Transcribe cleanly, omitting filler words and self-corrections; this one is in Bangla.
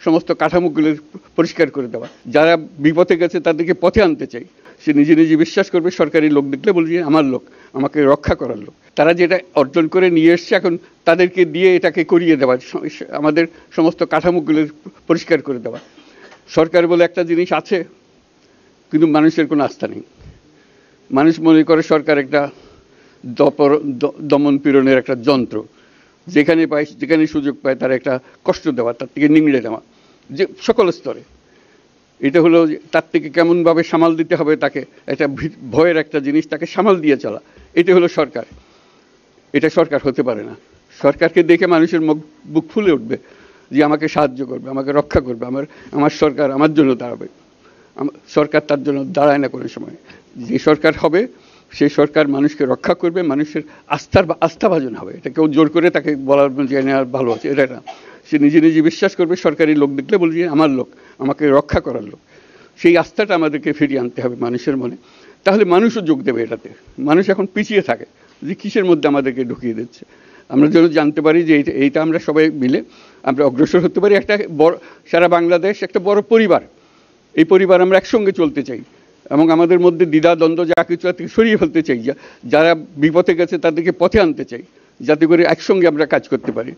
সমস্ত কাঠামোগুলো পরিষ্কার করে দেওয়া, যারা বিপথে গেছে তাদেরকে পথে আনতে চাই। সে নিজে নিজে বিশ্বাস করবে, সরকারি লোক দেখলে বলবে যে আমার লোক, আমাকে রক্ষা করার লোক। তারা যেটা অর্জন করে নিয়ে এসছে এখন তাদেরকে দিয়ে এটাকে করিয়ে দেওয়া, আমাদের সমস্ত কাঠামোগুলো পরিষ্কার করে দেওয়া। সরকার বলে একটা জিনিস আছে, কিন্তু মানুষের কোনো আস্থা নেই। মানুষ মনে করে সরকার একটা দমন পীড়নের একটা যন্ত্র, যেখানে পায় যেখানে সুযোগ পায় তার একটা কষ্ট দেওয়া, তার থেকে নিংড়ে দেওয়া, যে সকল স্তরে। এটা হলো তার থেকে কেমনভাবে সামাল দিতে হবে, তাকে একটা ভয়ের একটা জিনিস, তাকে সামাল দিয়ে চলা, এটা হলো সরকার। এটা সরকার হতে পারে না। সরকারকে দেখে মানুষের বুক ফুলে উঠবে যে আমাকে সাহায্য করবে, আমাকে রক্ষা করবে, আমার সরকার আমার জন্য দাঁড়াবে। সরকার তার জন্য দাঁড়ায় না কোনো সময়। যে সরকার হবে সেই সরকার মানুষকে রক্ষা করবে, মানুষের আস্থাভাজন হবে। এটা কেউ জোর করে তাকে বলার জেনে আর ভালো আছে, এটা না। সে নিজে নিজে বিশ্বাস করবে, সরকারি লোক দেখলে বলবে যে আমার লোক, আমাকে রক্ষা করার লোক। সেই আস্থাটা আমাদেরকে ফিরিয়ে আনতে হবে মানুষের মনে, তাহলে মানুষও যোগ দেবে এটাতে। মানুষ এখন পিছিয়ে থাকে যে কিসের মধ্যে আমাদেরকে ঢুকিয়ে দিচ্ছে। আমরা যেন জানতে পারি যে এইটা আমরা সবাই মিলে আমরা অগ্রসর হতে পারি। একটা বড়, সারা বাংলাদেশ একটা বড় পরিবার, এই পরিবার আমরা একসঙ্গে চলতে চাই এবং আমাদের মধ্যে দ্বিধা দ্বন্দ্ব যা কিছু সরিয়ে ফেলতে চাই। যারা বিপথে গেছে তাদেরকে পথে আনতে চাই, যাতে করে একসঙ্গে আমরা কাজ করতে পারি।